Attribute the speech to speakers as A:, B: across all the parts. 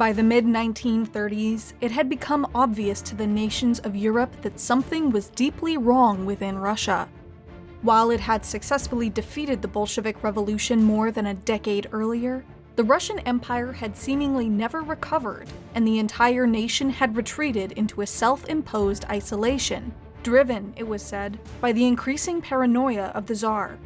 A: By the mid-1930s, it had become obvious to the nations of Europe that something was deeply wrong within Russia. While it had successfully defeated the Bolshevik Revolution more than a decade earlier, the Russian Empire had seemingly never recovered, and the entire nation had retreated into a self-imposed isolation, driven, it was said, by the increasing paranoia of the Tsar.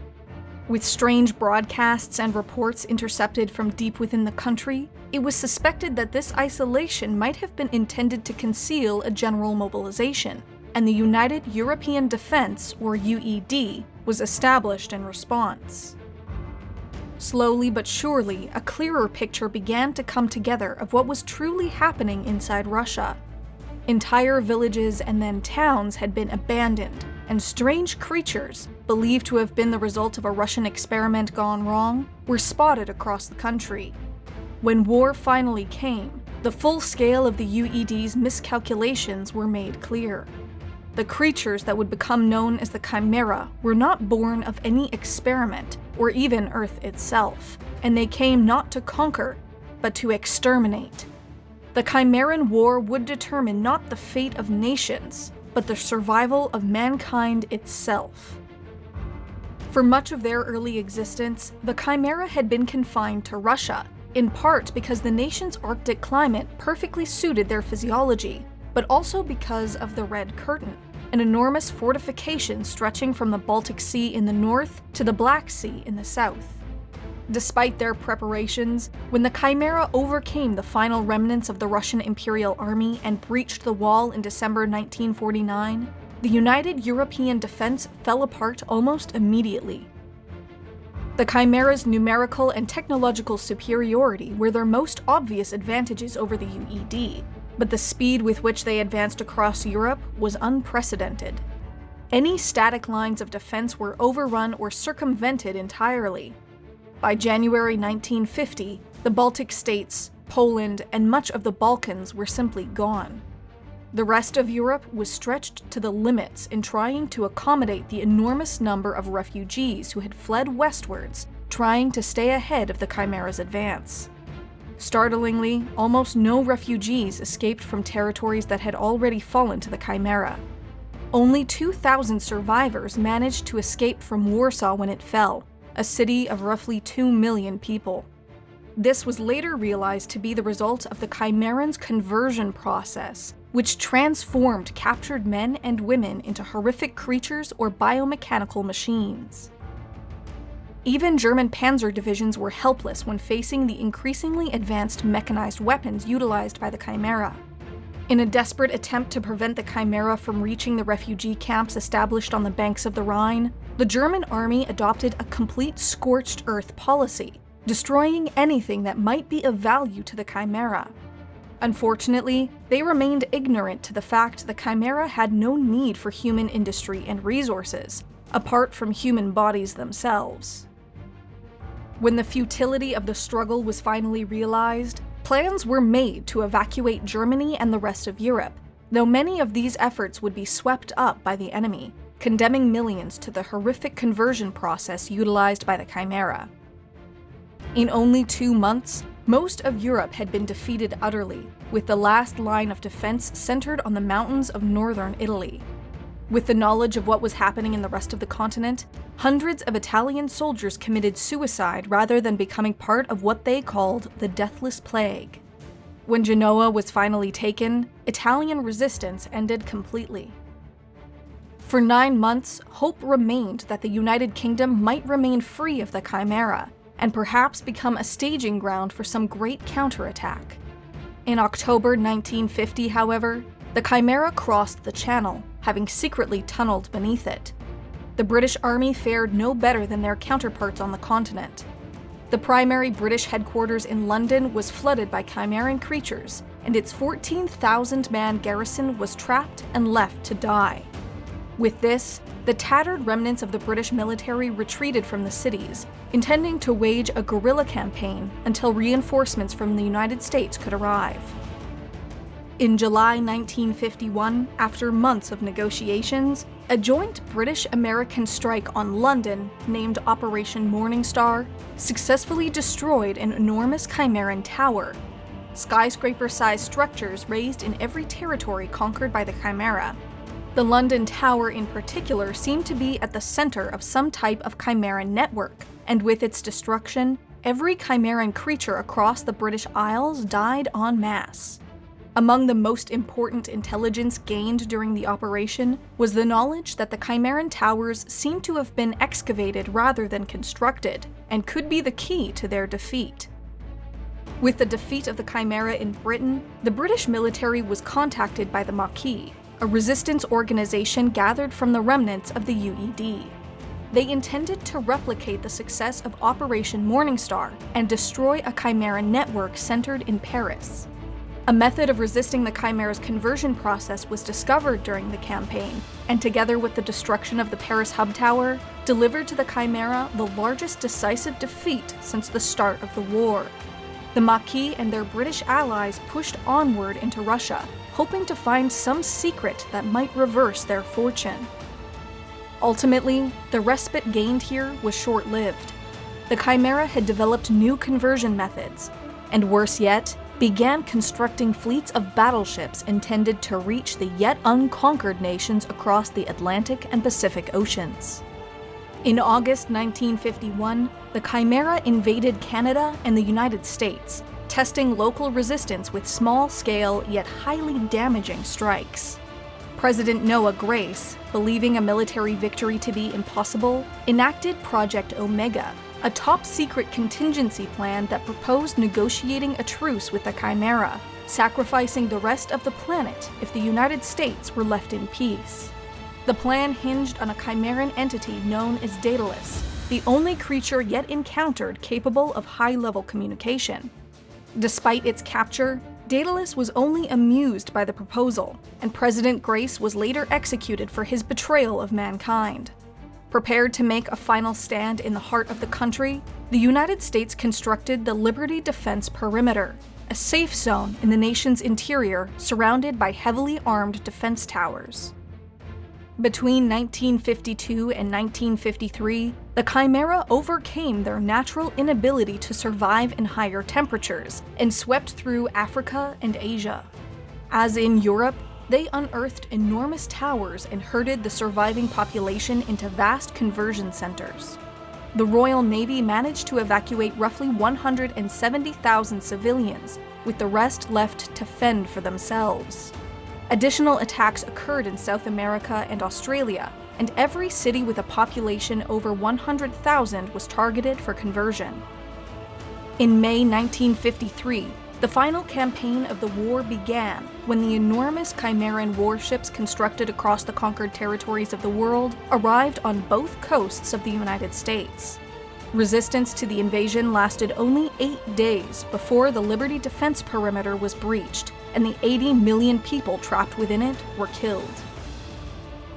A: With strange broadcasts and reports intercepted from deep within the country, it was suspected that this isolation might have been intended to conceal a general mobilization, and the United European Defense, or UED, was established in response. Slowly but surely, a clearer picture began to come together of what was truly happening inside Russia. Entire villages and then towns had been abandoned, and strange creatures, believed to have been the result of a Russian experiment gone wrong, were spotted across the country. When war finally came, the full scale of the UED's miscalculations were made clear. The creatures that would become known as the Chimera were not born of any experiment, or even Earth itself, and they came not to conquer, but to exterminate. The Chimeran War would determine not the fate of nations, but the survival of mankind itself. For much of their early existence, the Chimera had been confined to Russia, in part because the nation's Arctic climate perfectly suited their physiology, but also because of the Red Curtain, an enormous fortification stretching from the Baltic Sea in the north to the Black Sea in the south. Despite their preparations, when the Chimera overcame the final remnants of the Russian Imperial Army and breached the wall in December 1949, the United European Defense fell apart almost immediately. The Chimera's numerical and technological superiority were their most obvious advantages over the UED, but the speed with which they advanced across Europe was unprecedented. Any static lines of defense were overrun or circumvented entirely. By January 1950, the Baltic states, Poland, and much of the Balkans were simply gone. The rest of Europe was stretched to the limits in trying to accommodate the enormous number of refugees who had fled westwards, trying to stay ahead of the Chimera's advance. Startlingly, almost no refugees escaped from territories that had already fallen to the Chimera. Only 2,000 survivors managed to escape from Warsaw when it fell, a city of roughly 2 million people. This was later realized to be the result of the Chimeran's conversion process, which transformed captured men and women into horrific creatures or biomechanical machines. Even German panzer divisions were helpless when facing the increasingly advanced mechanized weapons utilized by the Chimera. In a desperate attempt to prevent the Chimera from reaching the refugee camps established on the banks of the Rhine, the German army adopted a complete scorched earth policy, destroying anything that might be of value to the Chimera. Unfortunately, they remained ignorant to the fact the Chimera had no need for human industry and resources, apart from human bodies themselves. When the futility of the struggle was finally realized, plans were made to evacuate Germany and the rest of Europe, though many of these efforts would be swept up by the enemy, condemning millions to the horrific conversion process utilized by the Chimera. In only 2 months, most of Europe had been defeated utterly, with the last line of defense centered on the mountains of northern Italy. With the knowledge of what was happening in the rest of the continent, hundreds of Italian soldiers committed suicide rather than becoming part of what they called the Deathless Plague. When Genoa was finally taken, Italian resistance ended completely. For 9 months, hope remained that the United Kingdom might remain free of the Chimera, and perhaps become a staging ground for some great counterattack. In October 1950, however, the Chimera crossed the Channel, having secretly tunneled beneath it. The British Army fared no better than their counterparts on the continent. The primary British headquarters in London was flooded by Chimeran creatures, and its 14,000-man garrison was trapped and left to die. With this, the tattered remnants of the British military retreated from the cities, intending to wage a guerrilla campaign until reinforcements from the United States could arrive. In July 1951, after months of negotiations, a joint British-American strike on London, named Operation Morning Star, successfully destroyed an enormous Chimeran tower. skyscraper-sized structures raised in every territory conquered by the Chimera. The London Tower in particular seemed to be at the center of some type of Chimeran network, and with its destruction, every Chimeran creature across the British Isles died en masse. Among the most important intelligence gained during the operation was the knowledge that the Chimeran towers seemed to have been excavated rather than constructed, and could be the key to their defeat. With the defeat of the Chimera in Britain, the British military was contacted by the Maquis, a resistance organization gathered from the remnants of the UED. They intended to replicate the success of Operation Morningstar and destroy a Chimeran network centered in Paris. A method of resisting the Chimera's conversion process was discovered during the campaign, and together with the destruction of the Paris hub tower, delivered to the Chimera the largest decisive defeat since the start of the war. The Maquis and their British allies pushed onward into Russia, hoping to find some secret that might reverse their fortune. Ultimately, the respite gained here was short-lived. The Chimera had developed new conversion methods, and worse yet, began constructing fleets of battleships intended to reach the yet unconquered nations across the Atlantic and Pacific Oceans. In August 1951, the Chimera invaded Canada and the United States, testing local resistance with small-scale yet highly damaging strikes. President Noah Grace, believing a military victory to be impossible, enacted Project Omega, a top-secret contingency plan that proposed negotiating a truce with the Chimera, sacrificing the rest of the planet if the United States were left in peace. The plan hinged on a Chimeran entity known as Daedalus, the only creature yet encountered capable of high-level communication. Despite its capture, Daedalus was only amused by the proposal, and President Grace was later executed for his betrayal of mankind. Prepared to make a final stand in the heart of the country, the United States constructed the Liberty Defense Perimeter, a safe zone in the nation's interior surrounded by heavily armed defense towers. Between 1952 and 1953, the Chimera overcame their natural inability to survive in higher temperatures and swept through Africa and Asia. As in Europe, they unearthed enormous towers and herded the surviving population into vast conversion centers. The Royal Navy managed to evacuate roughly 170,000 civilians, with the rest left to fend for themselves. Additional attacks occurred in South America and Australia, and every city with a population over 100,000 was targeted for conversion. In May 1953, the final campaign of the war began when the enormous Chimeran warships constructed across the conquered territories of the world arrived on both coasts of the United States. Resistance to the invasion lasted only 8 days before the Liberty Defense Perimeter was breached, and the 80 million people trapped within it were killed.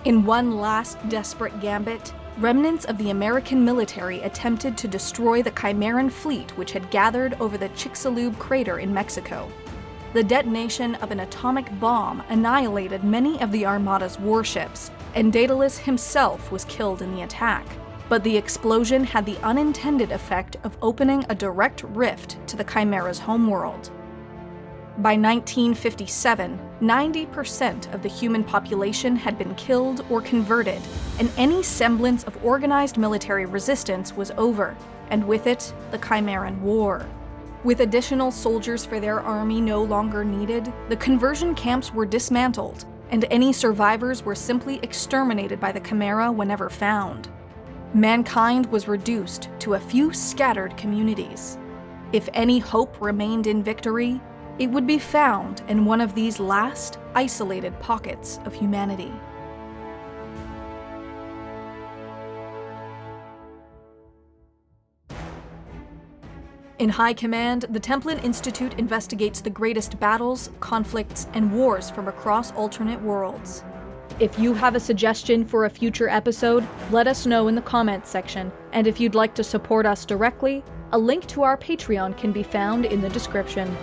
A: In one last desperate gambit, remnants of the American military attempted to destroy the Chimeran fleet which had gathered over the Chicxulub crater in Mexico. The detonation of an atomic bomb annihilated many of the Armada's warships, and Daedalus himself was killed in the attack. But the explosion had the unintended effect of opening a direct rift to the Chimera's homeworld. By 1957, 90% of the human population had been killed or converted, and any semblance of organized military resistance was over, and with it, the Chimeran War. With additional soldiers for their army no longer needed, the conversion camps were dismantled, and any survivors were simply exterminated by the Chimera whenever found. Mankind was reduced to a few scattered communities. If any hope remained in victory, it would be found in one of these last, isolated pockets of humanity. In High Command, the Templin Institute investigates the greatest battles, conflicts, and wars from across alternate worlds. If you have a suggestion for a future episode, let us know in the comments section, and if you'd like to support us directly, a link to our Patreon can be found in the description.